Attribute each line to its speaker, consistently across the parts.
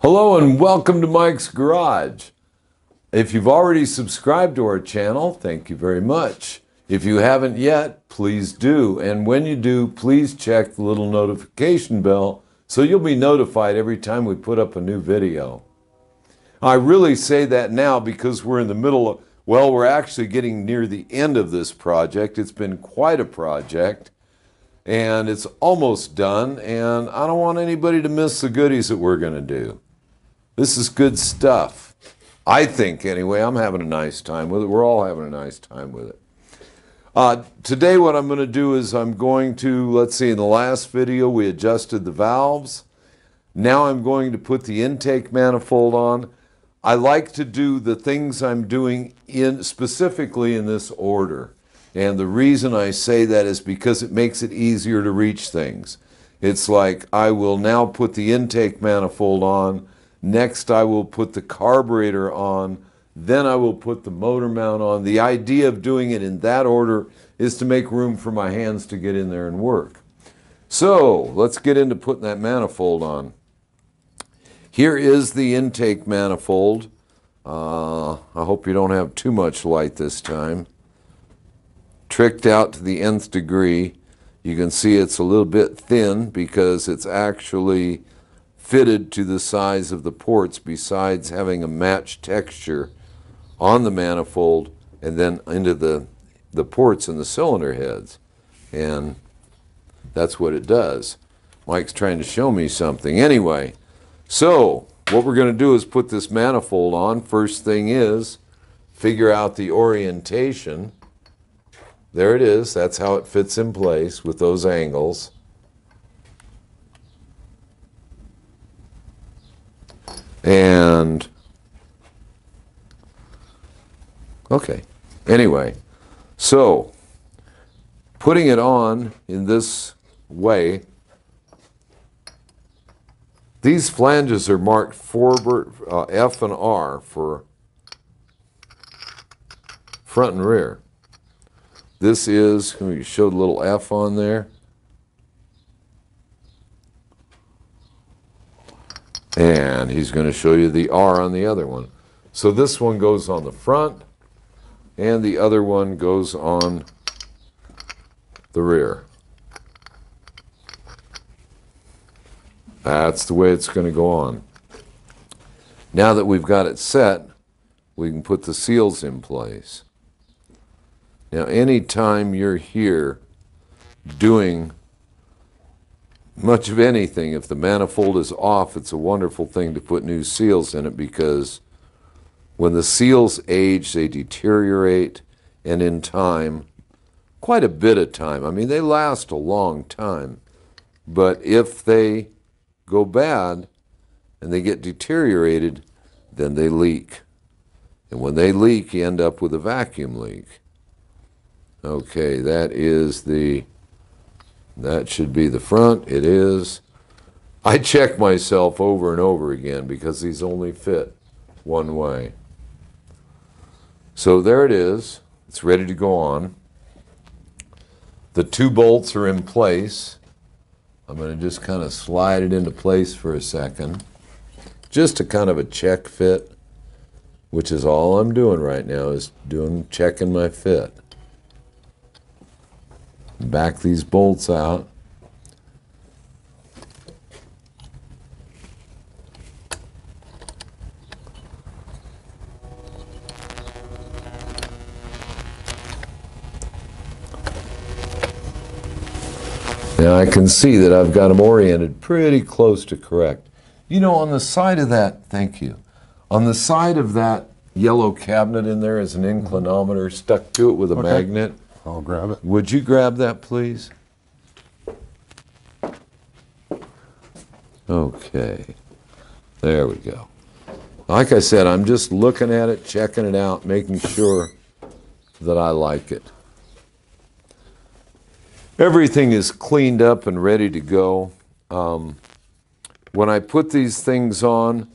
Speaker 1: Hello and welcome to Mike's Garage. If you've already subscribed to our channel, thank you very much. If you haven't yet, please do. And when you do, please check the little notification bell so you'll be notified every time we put up a new video. I really say that now because we're in the middle of, well, we're actually getting near the end of this project. It's been quite a project and it's almost done, and I don't want anybody to miss the goodies that we're going to do. This is good stuff. I think, anyway. I'm having a nice time with it. We're all having a nice time with it. Today what I'm going to do is I'm going to, let's see, in the last video we adjusted the valves. Now I'm going to put the intake manifold on. I like to do the things I'm doing specifically in this order. And the reason I say that is because it makes it easier to reach things. It's like I will now put the intake manifold on. Next, I will put the carburetor on. Then I will put the motor mount on. The idea of doing it in that order is to make room for my hands to get in there and work. So, let's get into putting that manifold on. Here is the intake manifold. I hope you don't have too much light this time. Tricked out to the nth degree. You can see it's a little bit thin because it's actually fitted to the size of the ports, besides having a matched texture on the manifold and then into the ports and the cylinder heads. And that's what it does. Mike's trying to show me something. Anyway, so what we're going to do is put this manifold on. First thing is figure out the orientation. There it is. That's how it fits in place with those angles. And, okay, anyway, so putting it on in this way, these flanges are marked forward, F and R for front and rear. This is, we showed a little F on there. And he's going to show you the R on the other one. So this one goes on the front, and the other one goes on the rear. That's the way it's going to go on. Now that we've got it set, we can put the seals in place. Now, anytime you're here doing much of anything, if the manifold is off, it's a wonderful thing to put new seals in it, because when the seals age, they deteriorate, and in time, quite a bit of time. I mean, they last a long time, but if they go bad and they get deteriorated, then they leak. And when they leak, you end up with a vacuum leak. Okay, that should be the front. It is. I check myself over and over again because these only fit one way. So there it is. It's ready to go on. The two bolts are in place. I'm going to just kind of slide it into place for a second. Just a kind of a check fit, which is all I'm doing right now, is checking my fit. Back these bolts out. Now I can see that I've got them oriented pretty close to correct. You know, on the side of that, thank you, on the side of that yellow cabinet in there is an inclinometer stuck to it with a magnet.
Speaker 2: I'll grab it.
Speaker 1: Would you grab that, please? Okay. There we go. Like I said, I'm just looking at it, checking it out, making sure that I like it. Everything is cleaned up and ready to go. When I put these things on,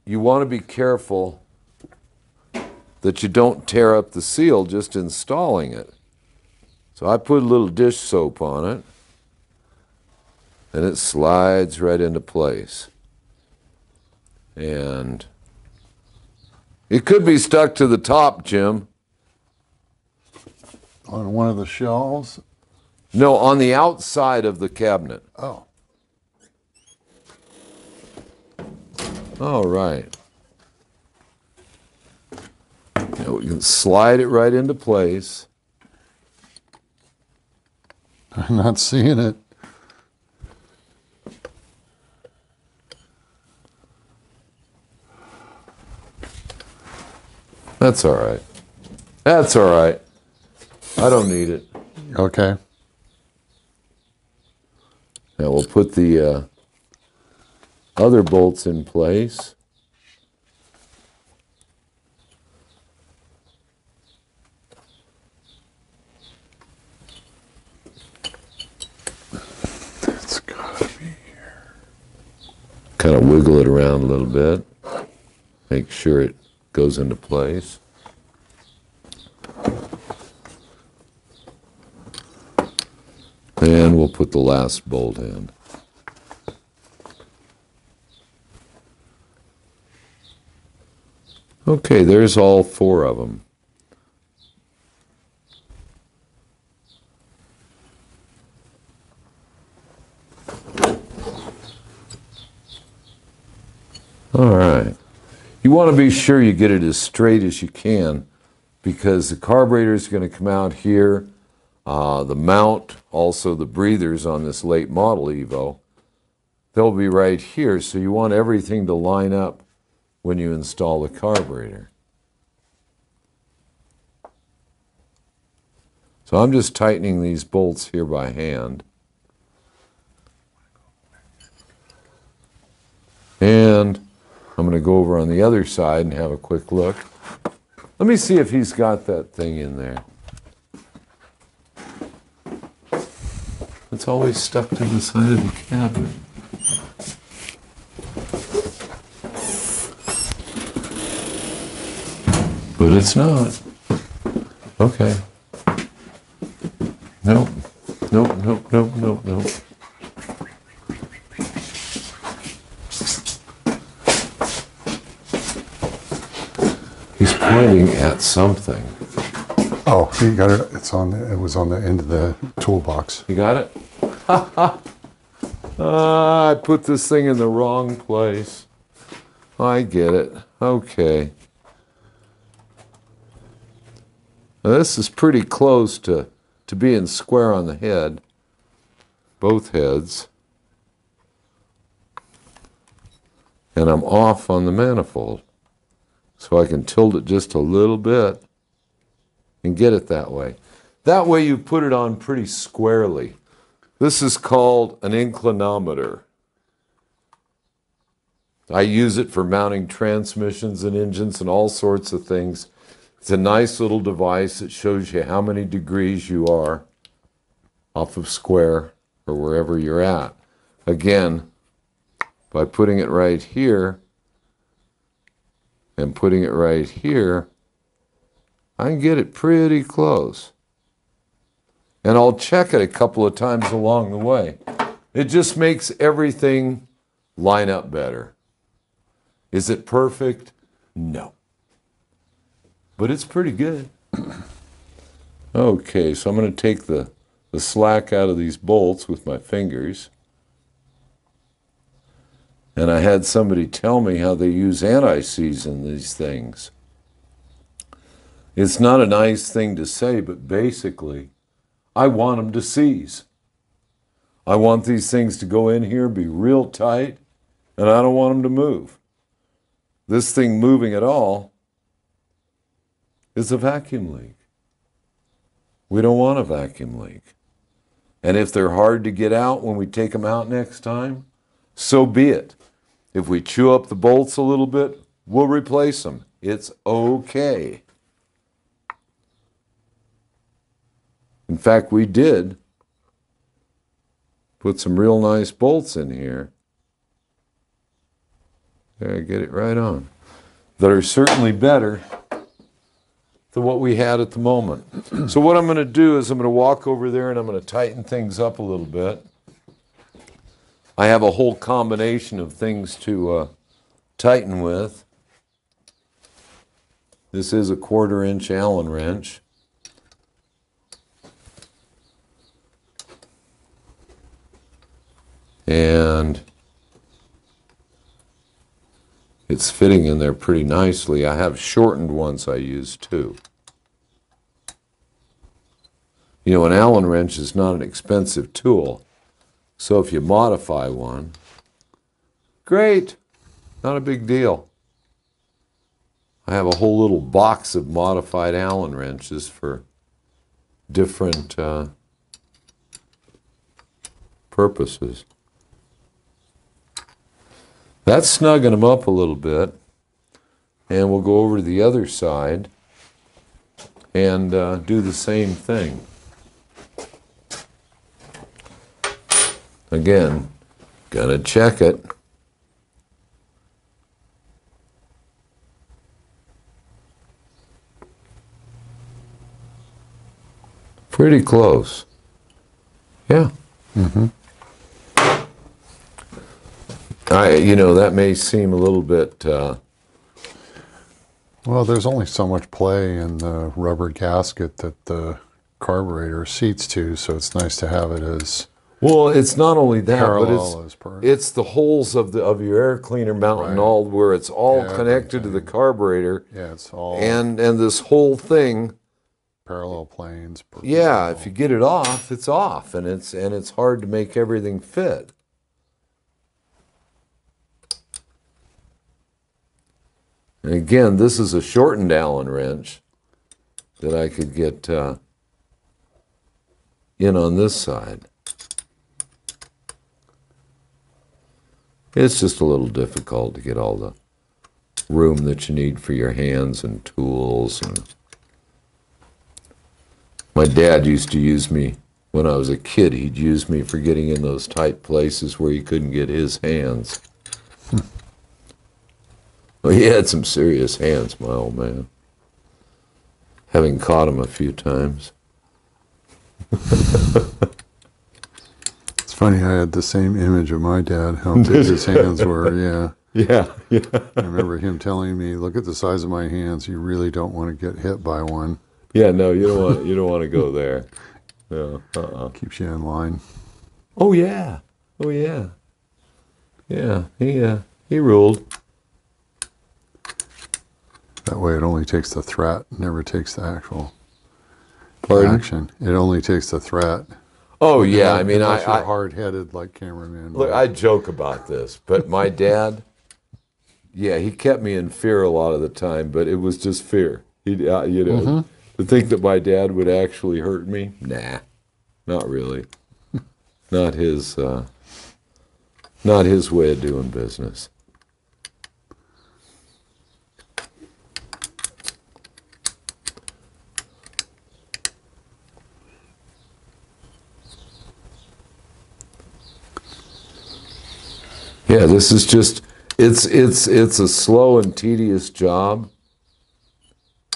Speaker 1: you want to be careful that you don't tear up the seal just installing it. So I put a little dish soap on it, and it slides right into place. And it could be stuck to the top, Jim.
Speaker 2: On one of the shelves?
Speaker 1: No, on the outside of the cabinet.
Speaker 2: Oh.
Speaker 1: All right. Now we can slide it right into place.
Speaker 2: I'm not seeing it.
Speaker 1: That's all right. That's all right. I don't need it.
Speaker 2: Okay.
Speaker 1: Now we'll put the other bolts in place.
Speaker 2: It's gotta be here.
Speaker 1: Kind of wiggle it around a little bit. Make sure it goes into place. And we'll put the last bolt in. Okay, there's all 4 of them. All right. You want to be sure you get it as straight as you can, because the carburetor is going to come out here. The mount, also the breathers on this late model Evo, they'll be right here. So you want everything to line up when you install the carburetor. So I'm just tightening these bolts here by hand. And I'm going to go over on the other side and have a quick look. Let me see if he's got that thing in there. It's always stuck to the side of the cabinet. But it's not. Okay. Nope. Nope, nope, nope, nope, nope. He's pointing at something.
Speaker 2: Oh, you got it. It was on the end of the toolbox.
Speaker 1: You got it? I put this thing in the wrong place. I get it. Okay. Now this is pretty close to being square on the head. Both heads. And I'm off on the manifold. So I can tilt it just a little bit and get it that way. That way you put it on pretty squarely. This is called an inclinometer. I use it for mounting transmissions and engines and all sorts of things. It's a nice little device that shows you how many degrees you are off of square or wherever you're at. Again, by putting it right here and putting it right here, I can get it pretty close. And I'll check it a couple of times along the way. It just makes everything line up better. Is it perfect? No. But it's pretty good. Okay, so I'm going to take the slack out of these bolts with my fingers. And I had somebody tell me how they use anti-seize in these things. It's not a nice thing to say, but basically, I want them to seize. I want these things to go in here, be real tight, and I don't want them to move. This thing moving at all is a vacuum leak. We don't want a vacuum leak. And if they're hard to get out when we take them out next time, so be it. If we chew up the bolts a little bit, we'll replace them. It's okay. In fact, we did put some real nice bolts in here. There, get it right on. That are certainly better than what we had at the moment. So what I'm going to do is I'm going to walk over there and I'm going to tighten things up a little bit. I have a whole combination of things to tighten with. This is a 1/4 inch Allen wrench. And it's fitting in there pretty nicely. I have shortened ones I use too. You know, an Allen wrench is not an expensive tool. So if you modify one, great, not a big deal. I have a whole little box of modified Allen wrenches for different purposes. That's snugging them up a little bit. And we'll go over to the other side and do the same thing. Again, gonna check it. Pretty close. Yeah.
Speaker 2: Mm-hmm.
Speaker 1: You know, that may seem a little bit...
Speaker 2: Well, there's only so much play in the rubber gasket that the carburetor seats to, so it's nice to have it as
Speaker 1: Well, it's not only that, but
Speaker 2: parallel as per.
Speaker 1: it's the holes of your air cleaner mount and all, where it's all connected to the carburetor.
Speaker 2: Yeah, it's all
Speaker 1: And this whole thing,
Speaker 2: parallel planes.
Speaker 1: yeah, if you get it off, it's off, and it's hard to make everything fit. And again, this is a shortened Allen wrench that I could get in on this side. It's just a little difficult to get all the room that you need for your hands and tools. And my dad used to use me when I was a kid. He'd use me for getting in those tight places where he couldn't get his hands. Well, he had some serious hands, my old man. Having caught him a few times.
Speaker 2: It's funny, I had the same image of my dad, how big his hands were, yeah.
Speaker 1: Yeah, yeah.
Speaker 2: I remember him telling me, look at the size of my hands, you really don't want to get hit by one.
Speaker 1: Yeah, no, you don't want to go there. No,
Speaker 2: Keeps you in line.
Speaker 1: Oh yeah. Oh yeah. Yeah, he ruled.
Speaker 2: That way it only takes the threat, never takes the actual
Speaker 1: Pardon?
Speaker 2: action. It only takes the threat.
Speaker 1: Oh yeah, I mean,
Speaker 2: Unless you're hard-headed like cameraman.
Speaker 1: Look, I joke about this, but my dad, yeah, he kept me in fear a lot of the time, but it was just fear. He, you know, to think that my dad would actually hurt me, nah, not really. Not his way of doing business. Yeah, this is just, it's a slow and tedious job,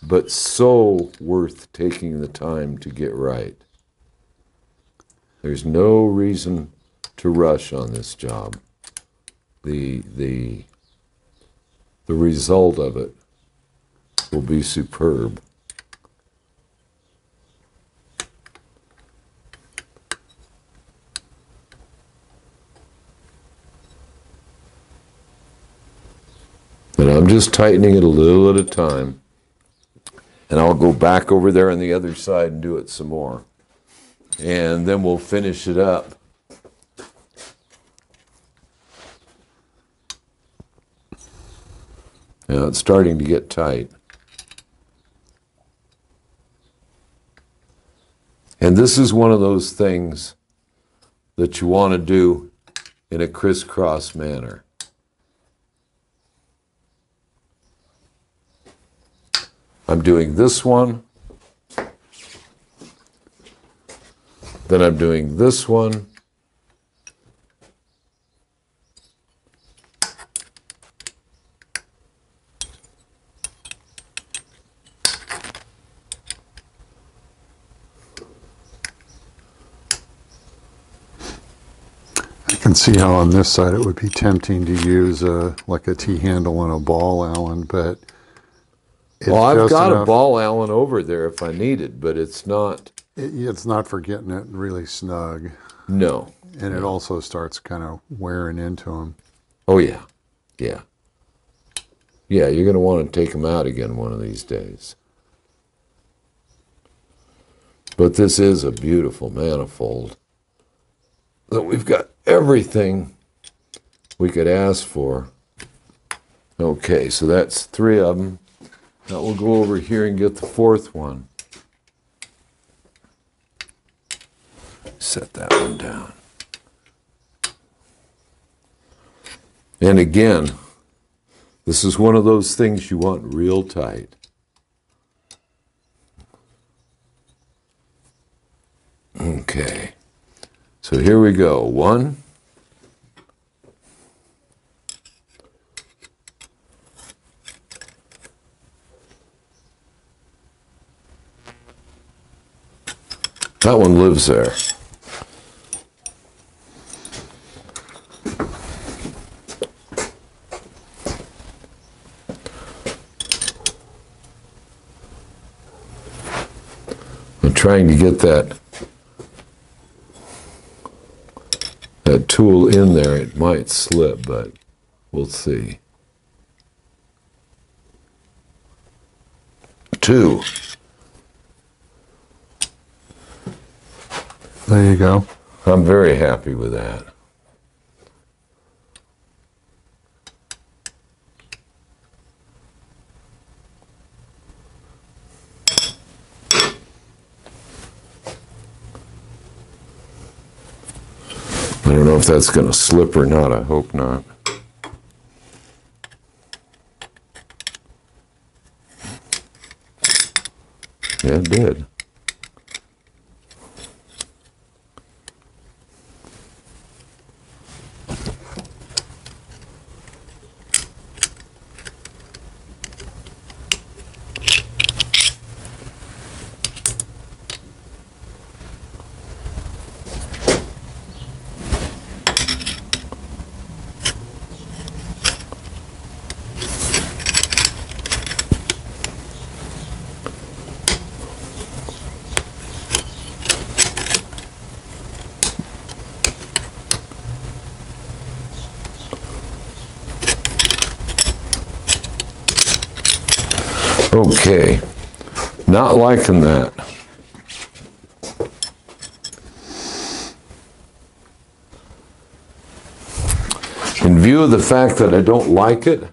Speaker 1: but so worth taking the time to get right. There's no reason to rush on this job. The result of it will be superb. And I'm just tightening it a little at a time. And I'll go back over there on the other side and do it some more. And then we'll finish it up. Now it's starting to get tight. And this is one of those things that you want to do in a crisscross manner. I'm doing this one, then I'm doing this one,
Speaker 2: I can see how on this side it would be tempting to use like a T-handle and a ball Allen, but it's
Speaker 1: Well, I've
Speaker 2: just
Speaker 1: got a
Speaker 2: enough,
Speaker 1: ball Allen over there if I need it, but it's not.
Speaker 2: it's not for getting it really snug.
Speaker 1: No.
Speaker 2: And it also starts kind of wearing into them.
Speaker 1: Oh, yeah. Yeah. Yeah, you're going to want to take them out again one of these days. But this is a beautiful manifold. That we've got everything we could ask for. Okay, so that's 3 of them. Now we'll go over here and get the 4th one. Set that one down. And again, this is one of those things you want real tight. Okay, so here we go. 1. That one lives there. I'm trying to get that tool in there. It might slip, but we'll see. 2.
Speaker 2: There you go.
Speaker 1: I'm very happy with that. I don't know if that's going to slip or not. I hope not. Yeah, it did. Okay, not liking that. In view of the fact that I don't like it,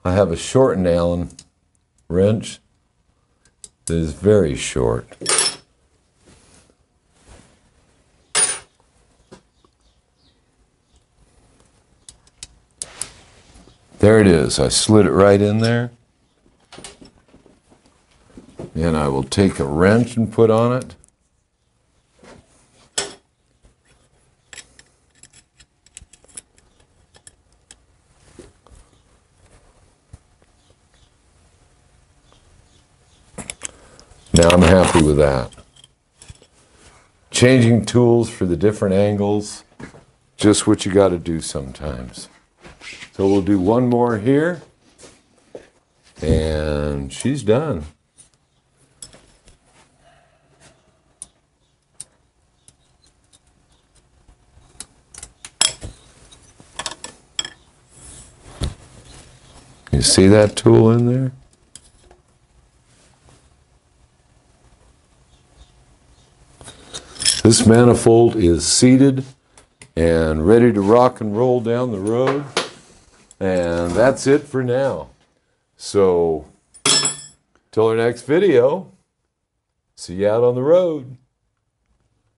Speaker 1: I have a shortened Allen wrench that is very short. There it is. I slid it right in there. And I will take a wrench and put on it. Now I'm happy with that. Changing tools for the different angles, just what you got to do sometimes. So we'll do one more here, and she's done. You see that tool in there? This manifold is seated and ready to rock and roll down the road. And that's it for now. So, till our next video, see you out on the road.